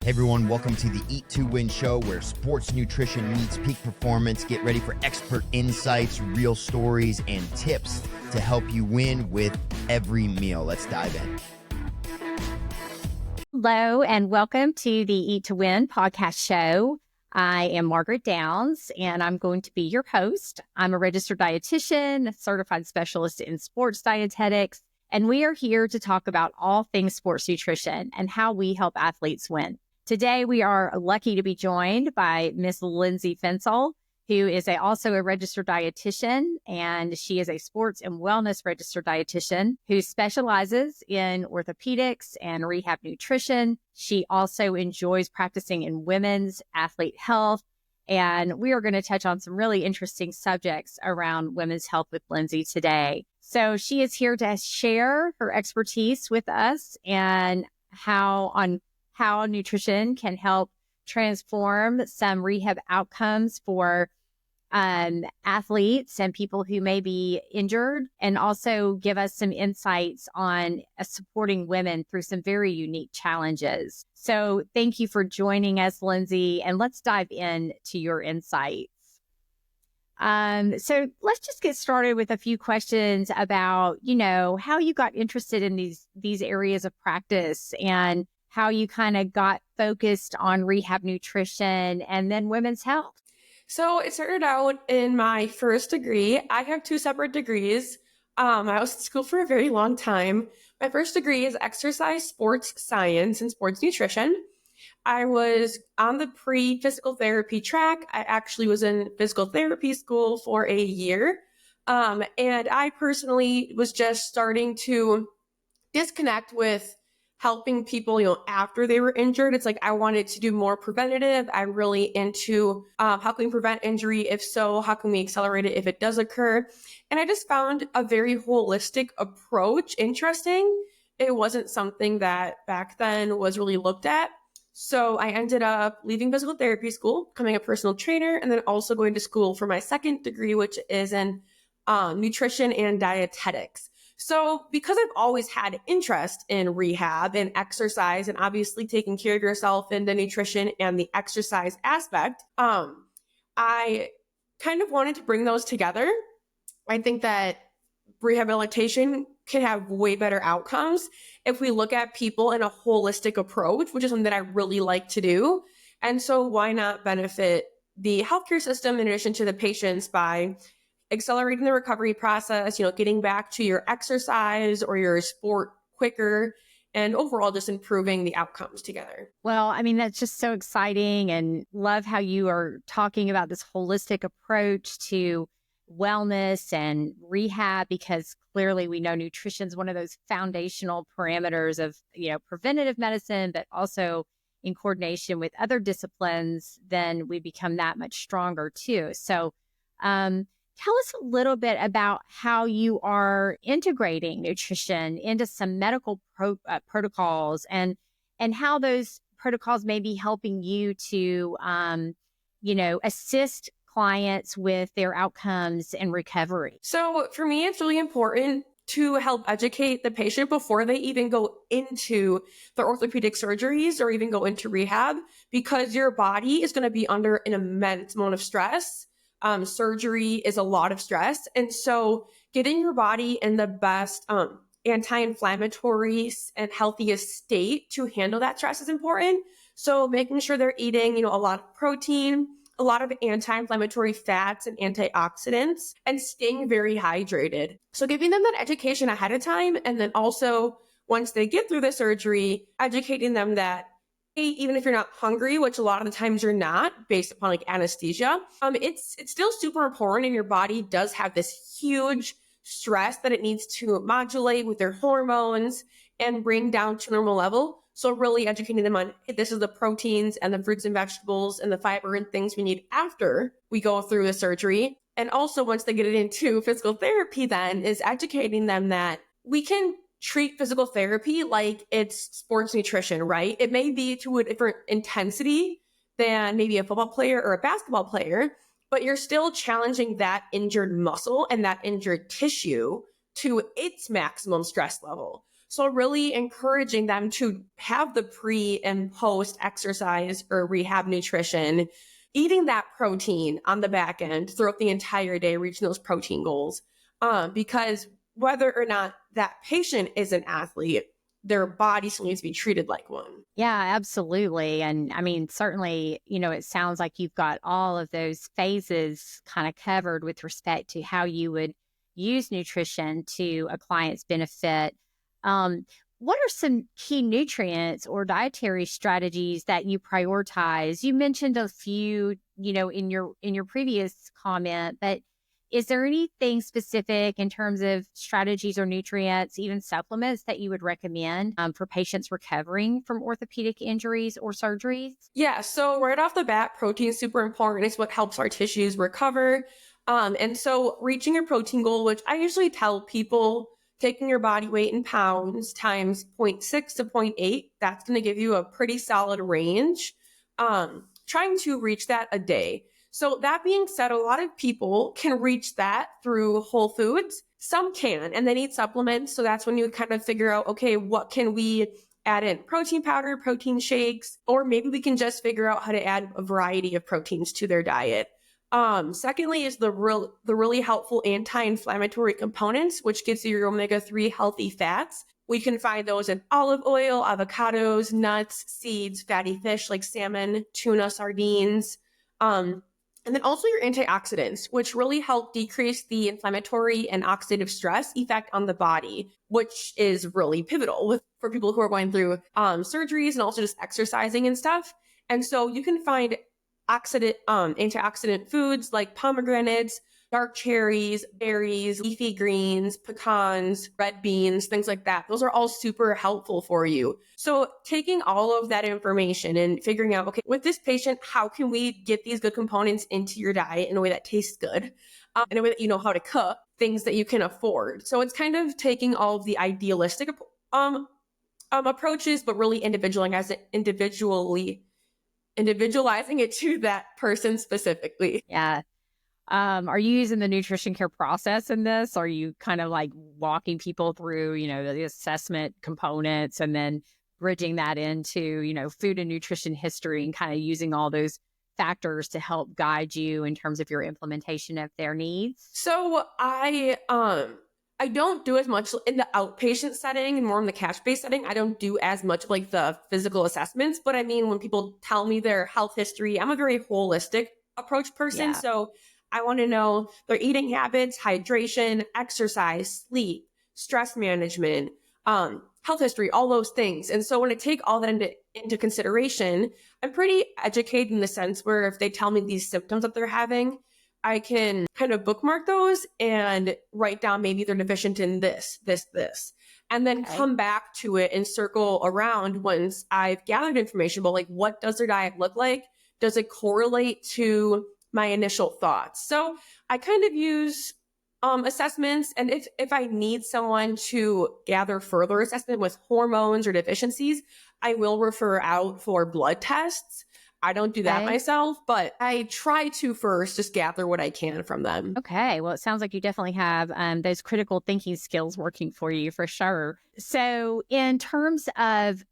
Hey everyone, welcome to the Eat to Win show where sports nutrition meets peak performance. Get ready for expert insights, real stories, and tips to help you win with every meal. Let's dive in. Hello, and welcome to the Eat to Win podcast show. I am Margaret Downs, and I'm going to be your host. I'm a registered dietitian, a certified specialist in sports dietetics, and we are here to talk about all things sports nutrition and how we help athletes win. Today, we are lucky to be joined by Miss Lindsay Fencl, who is also a registered dietitian, and she is a sports and wellness registered dietitian who specializes in orthopedics and rehab nutrition. She also enjoys practicing in women's athlete health, and we are going to touch on some really interesting subjects around women's health with Lindsay today. So she is here to share her expertise with us and how nutrition can help transform some rehab outcomes for athletes and people who may be injured, and also give us some insights on supporting women through some very unique challenges. So thank you for joining us, Lindsay, and let's dive into your insights. So let's just get started with a few questions about, how you got interested in these areas of practice and how you kind of got focused on rehab nutrition and then women's health. So it started out in my first degree. I have two separate degrees. I was in school for a very long time. My first degree is exercise sports science and sports nutrition. I was on the pre-physical therapy track. I actually was in physical therapy school for a year. And I personally was just starting to disconnect with helping people, after they were injured. It's like I wanted to do more preventative. I'm really into how can we prevent injury? If so, how can we accelerate it if it does occur? And I just found a very holistic approach interesting. It wasn't something that back then was really looked at. So I ended up leaving physical therapy school, becoming a personal trainer, and then also going to school for my second degree, which is in nutrition and dietetics. So because I've always had interest in rehab and exercise and obviously taking care of yourself in the nutrition and the exercise aspect, I kind of wanted to bring those together. I think that rehabilitation can have way better outcomes if we look at people in a holistic approach, which is something that I really like to do. And so why not benefit the healthcare system in addition to the patients by accelerating the recovery process, getting back to your exercise or your sport quicker, and overall just improving the outcomes together. Well, I mean, that's just so exciting, and love how you are talking about this holistic approach to wellness and rehab, because clearly we know nutrition is one of those foundational parameters of, preventative medicine, but also in coordination with other disciplines, then we become that much stronger too. So, tell us a little bit about how you are integrating nutrition into some medical protocols and how those protocols may be helping you to, assist clients with their outcomes and recovery. So for me, it's really important to help educate the patient before they even go into the orthopedic surgeries or even go into rehab, because your body is going to be under an immense amount of stress. Surgery is a lot of stress. And so getting your body in the best anti-inflammatory and healthiest state to handle that stress is important. So making sure they're eating, a lot of protein, a lot of anti-inflammatory fats and antioxidants, and staying very hydrated. So giving them that education ahead of time. And then also once they get through the surgery, educating them that even if you're not hungry, which a lot of the times you're not based upon anesthesia, it's still super important, and your body does have this huge stress that it needs to modulate with their hormones and bring down to normal level. So really educating them on, hey, this is the proteins and the fruits and vegetables and the fiber and things we need after we go through the surgery. And also once they get it into physical therapy, then is educating them that we can treat physical therapy like it's sports nutrition, right? It may be to a different intensity than maybe a football player or a basketball player, but you're still challenging that injured muscle and that injured tissue to its maximum stress level. So really encouraging them to have the pre and post exercise or rehab nutrition, eating that protein on the back end throughout the entire day, reaching those protein goals. Because whether or not that patient is an athlete, their body still needs to be treated like one. Yeah, absolutely. And I mean, certainly, it sounds like you've got all of those phases kind of covered with respect to how you would use nutrition to a client's benefit. Um, what are some key nutrients or dietary strategies that you prioritize? You mentioned a few, in your previous comment, but is there anything specific in terms of strategies or nutrients, even supplements that you would recommend for patients recovering from orthopedic injuries or surgeries? Yeah, so right off the bat, protein is super important. It's what helps our tissues recover. And so reaching your protein goal, which I usually tell people, taking your body weight in pounds times 0.6 to 0.8, that's going to give you a pretty solid range. Trying to reach that a day. So that being said, a lot of people can reach that through whole foods. Some can, and they need supplements. So that's when you kind of figure out, okay, what can we add in? Protein powder, protein shakes, or maybe we can just figure out how to add a variety of proteins to their diet. Secondly is the really helpful anti-inflammatory components, which gives you your omega-3 healthy fats. We can find those in olive oil, avocados, nuts, seeds, fatty fish like salmon, tuna, sardines. And then also your antioxidants, which really help decrease the inflammatory and oxidative stress effect on the body, which is really pivotal for people who are going through surgeries and also just exercising and stuff. And so you can find antioxidant foods like pomegranates, dark cherries, berries, leafy greens, pecans, red beans, things like that. Those are all super helpful for you. So taking all of that information and figuring out, okay, with this patient, how can we get these good components into your diet in a way that tastes good, in a way that you know how to cook, things that you can afford. So it's kind of taking all of the idealistic approaches, but really individualizing it to that person specifically. Yeah. Are you using the nutrition care process in this? Are you kind of like walking people through, the assessment components and then bridging that into, food and nutrition history and kind of using all those factors to help guide you in terms of your implementation of their needs? So I don't do as much in the outpatient setting and more in the cash-based setting. I don't do as much like the physical assessments, but I mean, when people tell me their health history, I'm a very holistic approach person. Yeah. So I want to know their eating habits, hydration, exercise, sleep, stress management, health history, all those things. And so when I take all that into consideration, I'm pretty educated in the sense where if they tell me these symptoms that they're having, I can kind of bookmark those and write down maybe they're deficient in this, and then come back to it and circle around once I've gathered information about like, what does their diet look like? Does it correlate to my initial thoughts? So I kind of use assessments. And if I need someone to gather further assessment with hormones or deficiencies, I will refer out for blood tests. I don't do that myself, but I try to first just gather what I can from them. Okay. Well, it sounds like you definitely have those critical thinking skills working for you for sure. So in terms of,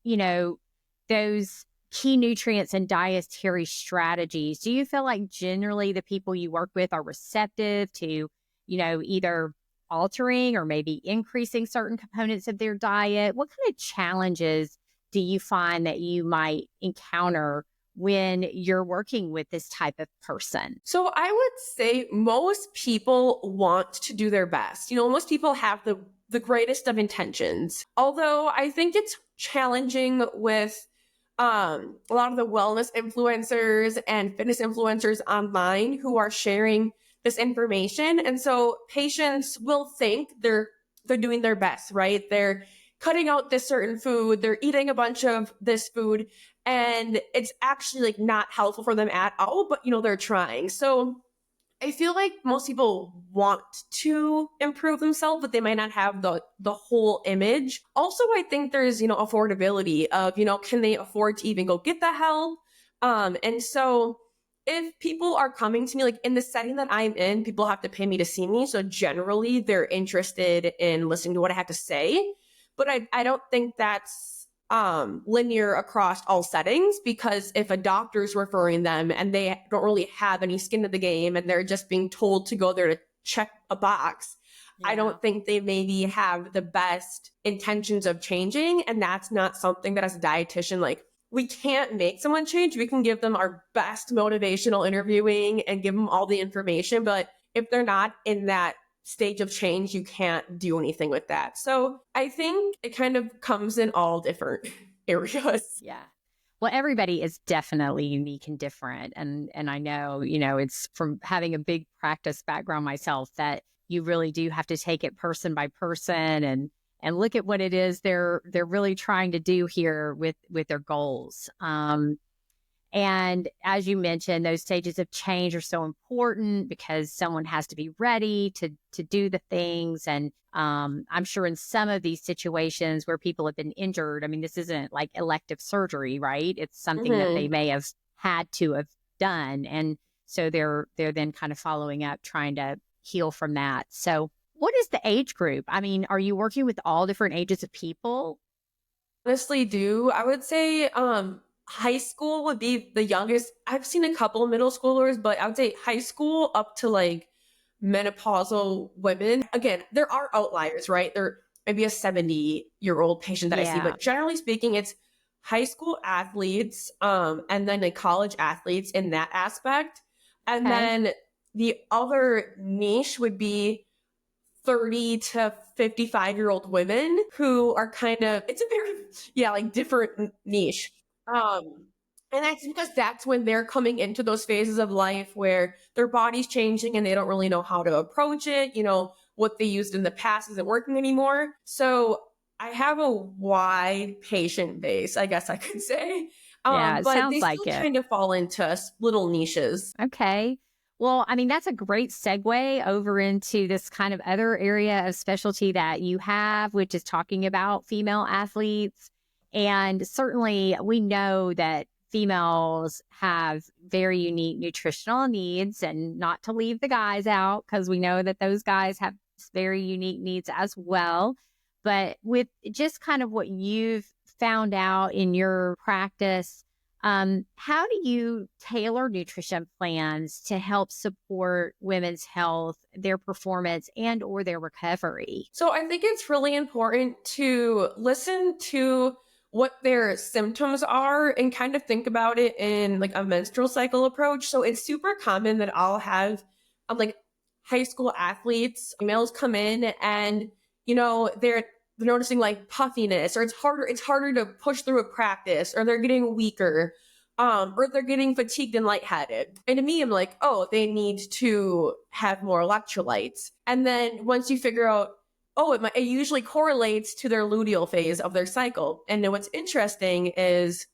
those key nutrients and dietary strategies, do you feel like generally the people you work with are receptive to, either altering or maybe increasing certain components of their diet? What kind of challenges do you find that you might encounter when you're working with this type of person? So I would say most people want to do their best. Most people have the greatest of intentions. Although I think it's challenging with a lot of the wellness influencers and fitness influencers online who are sharing this information. And so patients will think they're doing their best, right? They're cutting out this certain food, they're eating a bunch of this food, and it's actually like not helpful for them at all, but they're trying. So I feel like most people want to improve themselves, but they might not have the whole image. Also, I think there's, affordability of, can they afford to even go get the help? And so if people are coming to me, like in the setting that I'm in, people have to pay me to see me. So generally they're interested in listening to what I have to say. But I don't think that's linear across all settings, because if a doctor's referring them and they don't really have any skin in the game and they're just being told to go there to check a box, I don't think they maybe have the best intentions of changing. And that's not something that as a dietitian, like, we can't make someone change. We can give them our best motivational interviewing and give them all the information. But if they're not in that stage of change, you can't do anything with that. So I think it kind of comes in all different areas. Yeah. Well, everybody is definitely unique and different. And I know, it's from having a big practice background myself that you really do have to take it person by person and look at what it is they're really trying to do here with their goals. And as you mentioned, those stages of change are so important because someone has to be ready to do the things. And I'm sure in some of these situations where people have been injured, I mean, this isn't like elective surgery, right? It's something that they may have had to have done. And so they're then kind of following up, trying to heal from that. So what is the age group? I mean, are you working with all different ages of people? Honestly, do I would say high school would be the youngest. I've seen a couple of middle schoolers, but I would say high school up to like menopausal women. Again, there are outliers, right? There may be a 70-year-old patient that I see, but generally speaking, it's high school athletes, and then like college athletes in that aspect. And then the other niche would be 30 to 55-year-old women who are kind of, it's a very, like different niche. And that's because that's when they're coming into those phases of life where their body's changing and they don't really know how to approach it. What they used in the past isn't working anymore. So I have a wide patient base, I guess I could say. Yeah, it but sounds they like still it. kind of fall into little niches. Okay. Well, I mean, that's a great segue over into this kind of other area of specialty that you have, which is talking about female athletes. And certainly we know that females have very unique nutritional needs, and not to leave the guys out, because we know that those guys have very unique needs as well. But with just kind of what you've found out in your practice, how do you tailor nutrition plans to help support women's health, their performance, and or their recovery? So I think it's really important to listen to what their symptoms are and kind of think about it in like a menstrual cycle approach. So it's super common that I'll have like high school athletes, males come in and, they're noticing like puffiness, or it's harder to push through a practice, or they're getting weaker, or they're getting fatigued and lightheaded. And to me, I'm like, oh, they need to have more electrolytes. And then once you figure out, oh, it usually correlates to their luteal phase of their cycle. And then what's interesting is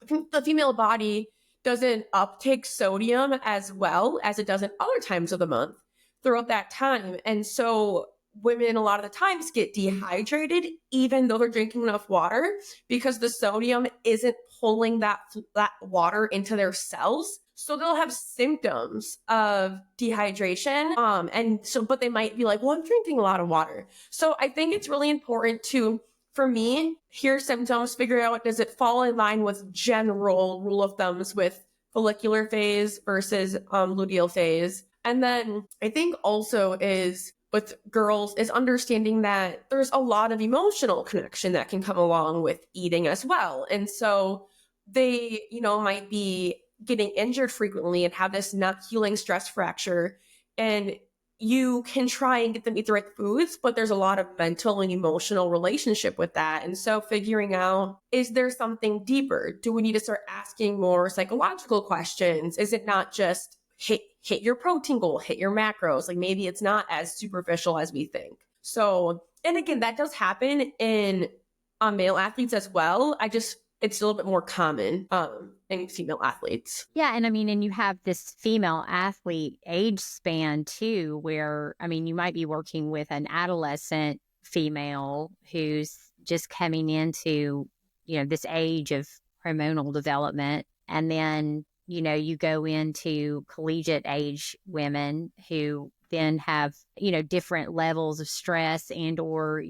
the female body doesn't uptake sodium as well as it does in other times of the month throughout that time. And so women a lot of the times get dehydrated, even though they're drinking enough water, because the sodium isn't pulling that water into their cells. So they'll have symptoms of dehydration. But they might be like, well, I'm drinking a lot of water. So I think it's really important to, for me, hear symptoms, figure out, does it fall in line with general rule of thumbs with follicular phase versus luteal phase. And then I think also is with girls is understanding that there's a lot of emotional connection that can come along with eating as well. And so they, might be getting injured frequently and have this not healing stress fracture. And you can try and get them to eat the right foods, but there's a lot of mental and emotional relationship with that. And so figuring out, is there something deeper? Do we need to start asking more psychological questions? Is it not just hit your protein goal, hit your macros? Like maybe it's not as superficial as we think. So, and again, that does happen in male athletes as well. It's a little bit more common in female athletes. Yeah. And I mean, and you have this female athlete age span too, where, I mean, you might be working with an adolescent female who's just coming into, this age of hormonal development. And then, you go into collegiate age women who then have, different levels of stress and or,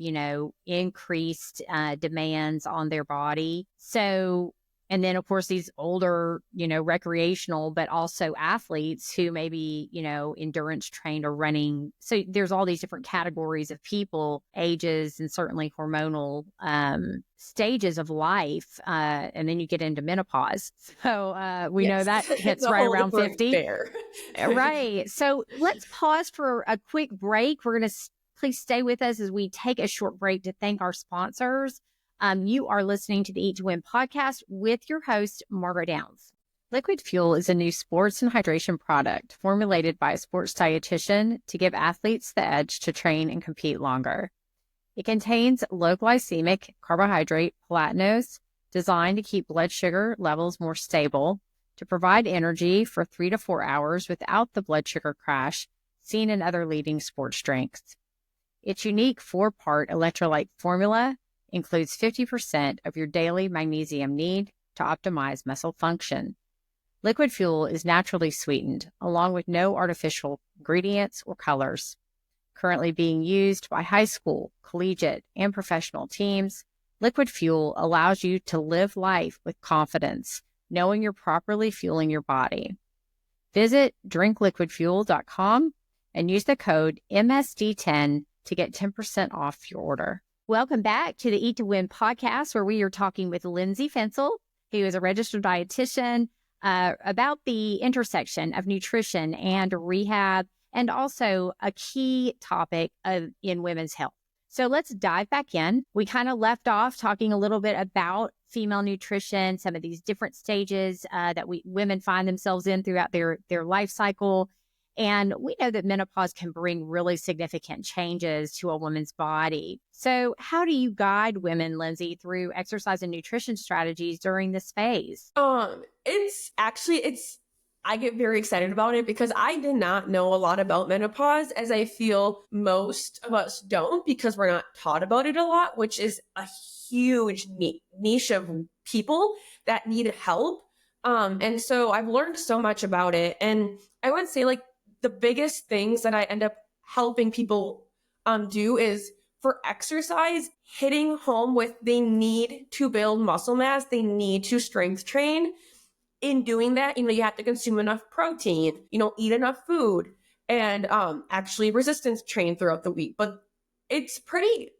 increased demands on their body. So, and then of course these older, recreational, but also athletes who maybe, endurance trained or running. So there's all these different categories of people, ages, and certainly hormonal stages of life. And then you get into menopause. So we know that hits right around 50. Right. So let's pause for a quick break. We're going to please stay with us as we take a short break to thank our sponsors. You are listening to the Eat to Win podcast with your host, Margaret Downs. Liquid Fuel is a new sports and hydration product formulated by a sports dietitian to give athletes the edge to train and compete longer. It contains low glycemic carbohydrate platinose designed to keep blood sugar levels more stable, to provide energy for 3 to 4 hours without the blood sugar crash seen in other leading sports drinks. Its unique 4-part electrolyte formula includes 50% of your daily magnesium need to optimize muscle function. Liquid Fuel is naturally sweetened, along with no artificial ingredients or colors. Currently being used by high school, collegiate, and professional teams, Liquid Fuel allows you to live life with confidence, knowing you're properly fueling your body. Visit drinkliquidfuel.com and use the code MSD10 to get 10% off your order. Welcome back to the Eat to Win podcast, where we are talking with Lindsay Fencl, who is a registered dietitian, about the intersection of nutrition and rehab, and also a key topic in women's health. So let's dive back in. We kind of left off talking a little bit about female nutrition, some of these different stages that women find themselves in throughout their life cycle. And we know that menopause can bring really significant changes to a woman's body. So how do you guide women, Lindsay, through exercise and nutrition strategies during this phase? I get very excited about it because I did not know a lot about menopause, as I feel most of us don't, because we're not taught about it a lot, which is a huge niche of people that need help. And so I've learned so much about it. And I would say the biggest things that I end up helping people do is for exercise, hitting home with they need to build muscle mass, they need to strength train. In doing that, you have to consume enough protein, eat enough food, and actually resistance train throughout the week. But it's pretty,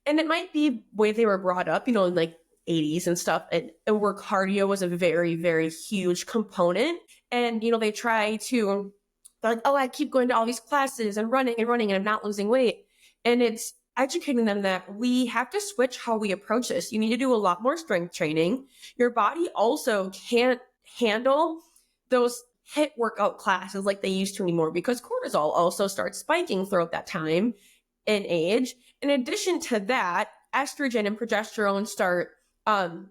and it might be the way they were brought up, in 80s and stuff, and where cardio was a very, very huge component. And, they try to, they're like, oh, I keep going to all these classes and running, and I'm not losing weight. And it's educating them that we have to switch how we approach this. You need to do a lot more strength training. Your body also can't handle those HIIT workout classes like they used to anymore, because cortisol also starts spiking throughout that time and age. In addition to that, estrogen and progesterone start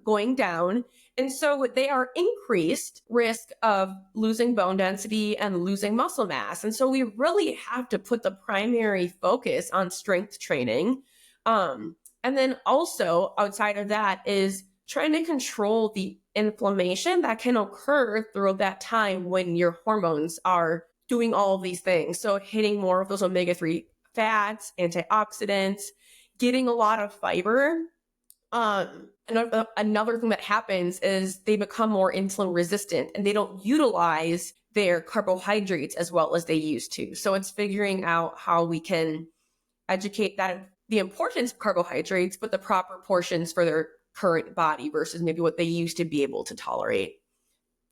going down. And so they are increased risk of losing bone density and losing muscle mass. And so we really have to put the primary focus on strength training. And then also outside of that is trying to control the inflammation that can occur throughout that time when your hormones are doing all of these things. So hitting more of those omega-3 fats, antioxidants, getting a lot of fiber. Another thing that happens is they become more insulin resistant and they don't utilize their carbohydrates as well as they used to. So it's figuring out how we can educate that the importance of carbohydrates, but the proper portions for their current body versus maybe what they used to be able to tolerate,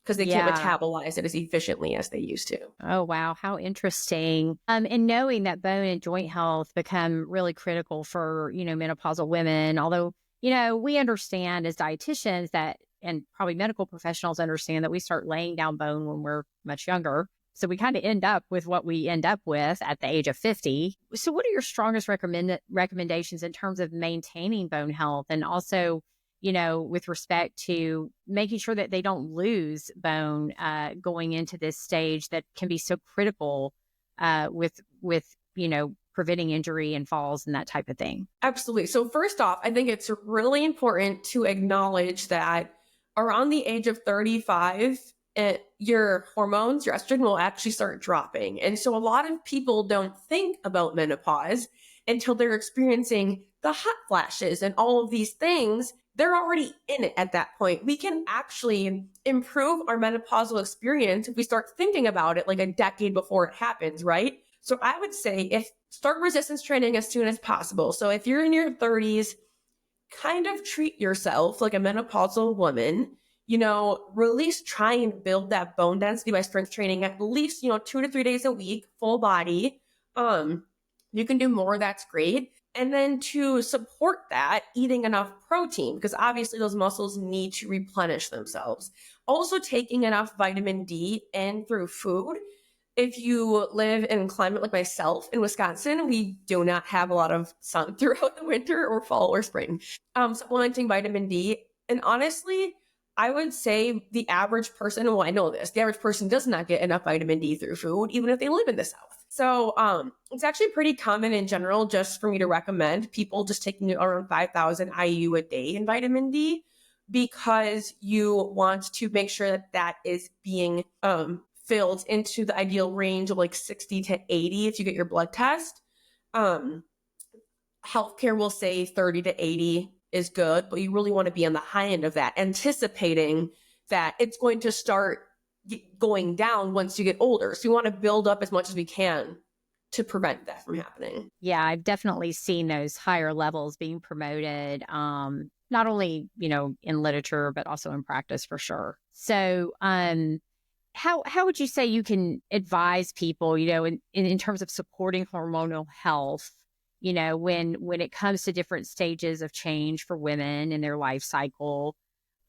because they can't metabolize it as efficiently as they used to. Oh, wow. How interesting. And knowing that bone and joint health become really critical for, menopausal women, although we understand as dietitians that, and probably medical professionals understand that we start laying down bone when we're much younger. So we kind of end up with what we end up with at the age of 50. So what are your strongest recommendations in terms of maintaining bone health, and also, with respect to making sure that they don't lose bone going into this stage that can be so critical with preventing injury and falls and that type of thing? Absolutely. So first off, I think it's really important to acknowledge that around the age of 35, your hormones, your estrogen will actually start dropping. And so a lot of people don't think about menopause until they're experiencing the hot flashes and all of these things. They're already in it at that point. We can actually improve our menopausal experience if we start thinking about it like a decade before it happens, right? So I would say start resistance training as soon as possible. So if you're in your 30s, kind of treat yourself like a menopausal woman. Really try and build that bone density by strength training at least, 2 to 3 days a week, full body. You can do more, that's great. And then to support that, eating enough protein, because obviously those muscles need to replenish themselves. Also taking enough vitamin D in through food. If you live in a climate like myself in Wisconsin, we do not have a lot of sun throughout the winter or fall or spring. Supplementing vitamin D. And honestly, I would say the average person, well, I know this, the average person does not get enough vitamin D through food, even if they live in the South. So it's actually pretty common in general, just for me to recommend people just taking around 5,000 IU a day in vitamin D, because you want to make sure that that is being filled into the ideal range of like 60 to 80 if you get your blood test. Healthcare will say 30 to 80 is good, but you really want to be on the high end of that, anticipating that it's going to start going down once you get older. So you want to build up as much as we can to prevent that from happening. Yeah, I've definitely seen those higher levels being promoted, not only, in literature, but also in practice for sure. So how would you say you can advise people, in terms of supporting hormonal health, when it comes to different stages of change for women in their life cycle,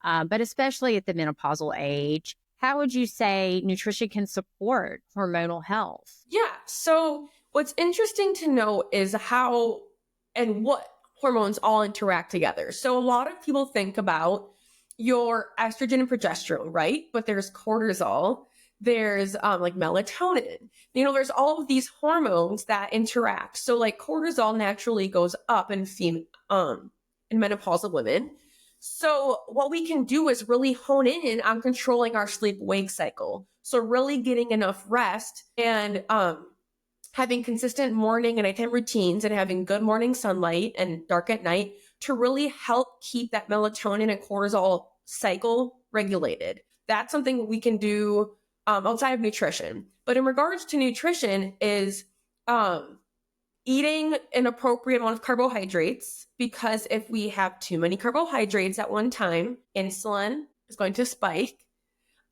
but especially at the menopausal age? How would you say nutrition can support hormonal health? Yeah. So what's interesting to know is how and what hormones all interact together. So a lot of people think about your estrogen and progesterone, right? But there's cortisol, there's like melatonin. There's all of these hormones that interact. So like cortisol naturally goes up in menopausal women. So what we can do is really hone in on controlling our sleep-wake cycle. So really getting enough rest and having consistent morning and nighttime routines and having good morning sunlight and dark at night to really help keep that melatonin and cortisol cycle regulated. That's something we can do outside of nutrition. But in regards to nutrition is eating an appropriate amount of carbohydrates, because if we have too many carbohydrates at one time, insulin is going to spike.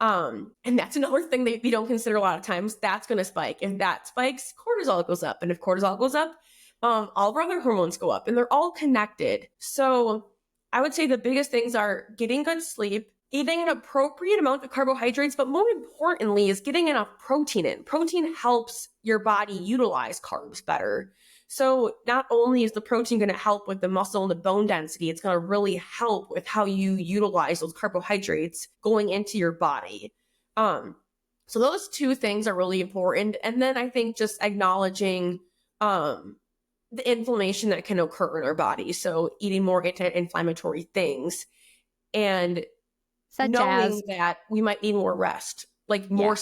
And that's another thing that we don't consider a lot of times. That's going to spike. If that spikes, cortisol goes up. And if cortisol goes up, all of our other hormones go up, and they're all connected. So I would say the biggest things are getting good sleep, eating an appropriate amount of carbohydrates, but more importantly is getting enough protein in. Protein helps your body utilize carbs better. So not only is the protein going to help with the muscle and the bone density, it's going to really help with how you utilize those carbohydrates going into your body. So those two things are really important. And then I think just acknowledging the inflammation that can occur in our body. So eating more anti-inflammatory things and knowing that we might need more rest, like more,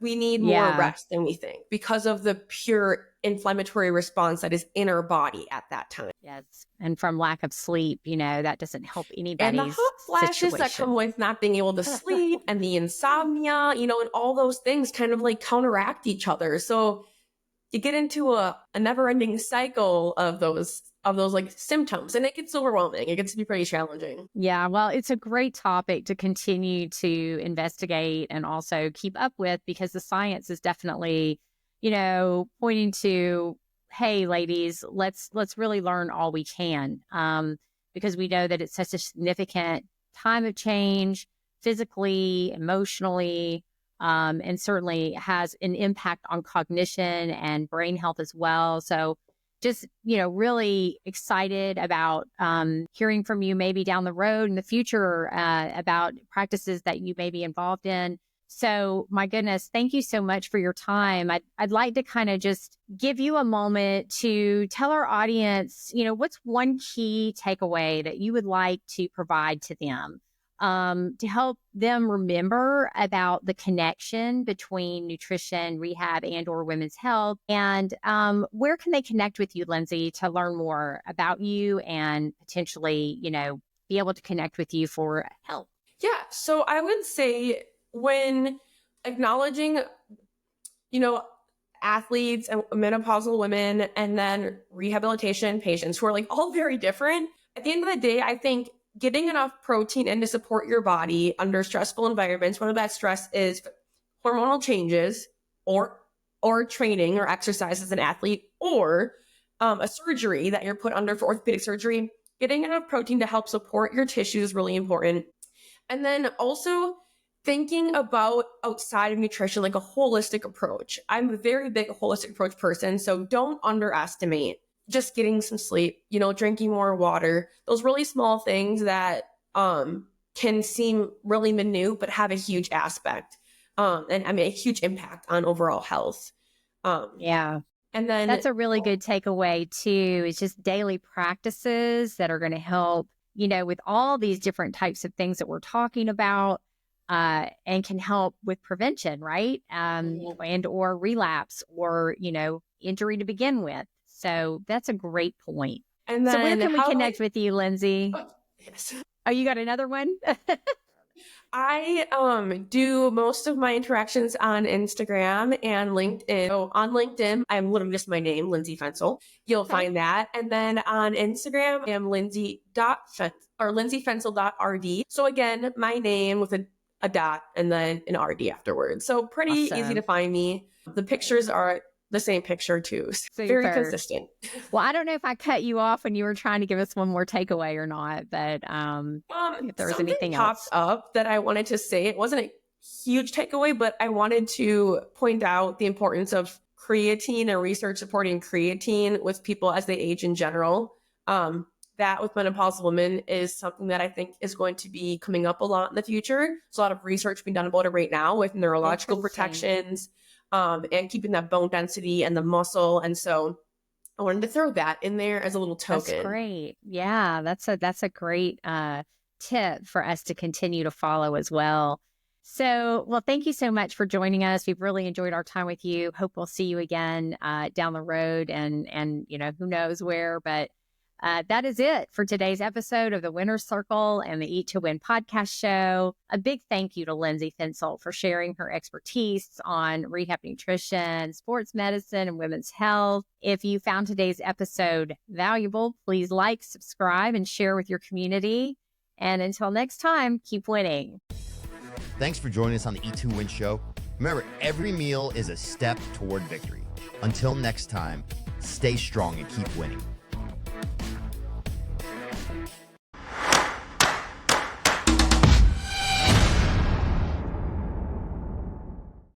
we need more rest than we think because of the pure inflammatory response that is in our body at that time. Yes. And from lack of sleep, that doesn't help anybody's and the hot flashes that come with not being able to sleep and the insomnia, and all those things kind of like counteract each other. So you get into a never-ending cycle of those like symptoms, and it gets overwhelming. It gets to be pretty challenging. Yeah, well, it's a great topic to continue to investigate and also keep up with, because the science is definitely, pointing to, hey, ladies, let's really learn all we can, because we know that it's such a significant time of change, physically, emotionally, and certainly has an impact on cognition and brain health as well. So just, really excited about hearing from you maybe down the road in the future about practices that you may be involved in. So my goodness, thank you so much for your time. I'd like to kind of just give you a moment to tell our audience, what's one key takeaway that you would like to provide to them to help them remember about the connection between nutrition, rehab, and or women's health. And where can they connect with you, Lindsay, to learn more about you and potentially, be able to connect with you for help? Yeah. So I would say when acknowledging, athletes and menopausal women and then rehabilitation patients who are like all very different, at the end of the day, I think getting enough protein in to support your body under stressful environments, whether that stress is hormonal changes or training or exercise as an athlete or a surgery that you're put under for orthopedic surgery, getting enough protein to help support your tissue is really important. And then also thinking about outside of nutrition, like a holistic approach. I'm a very big holistic approach person, so don't underestimate just getting some sleep, drinking more water, those really small things that can seem really minute, but have a huge aspect. A huge impact on overall health. Yeah. And then that's a really good takeaway too. It's just daily practices that are going to help, with all these different types of things that we're talking about, and can help with prevention, right? And or relapse or, injury to begin with. So that's a great point. And then so where can we connect with you, Lindsay? Yes. Oh, you got another one? I do most of my interactions on Instagram and LinkedIn. So on LinkedIn, I'm literally just my name, Lindsay Fencl. You'll find that. And then on Instagram, I am lindsayfencl.rd. So again, my name with a dot and then an RD afterwards. So pretty easy to find me. The pictures are the same picture too. Very consistent. Well, I don't know if I cut you off when you were trying to give us one more takeaway or not, but if there was anything popped up that I wanted to say, it wasn't a huge takeaway, but I wanted to point out the importance of creatine and research supporting creatine with people as they age in general. That with menopausal women is something that I think is going to be coming up a lot in the future. There's a lot of research being done about it right now with neurological protections. And keeping that bone density and the muscle. And so I wanted to throw that in there as a little token. That's great. Yeah, that's a great tip for us to continue to follow as well. So, well, thank you so much for joining us. We've really enjoyed our time with you. Hope we'll see you again down the road and who knows where, but that is it for today's episode of the Winner's Circle and the Eat to Win podcast show. A big thank you to Lindsay Fencl for sharing her expertise on rehab nutrition, sports medicine, and women's health. If you found today's episode valuable, please like, subscribe, and share with your community. And until next time, keep winning. Thanks for joining us on the Eat to Win show. Remember, every meal is a step toward victory. Until next time, stay strong and keep winning.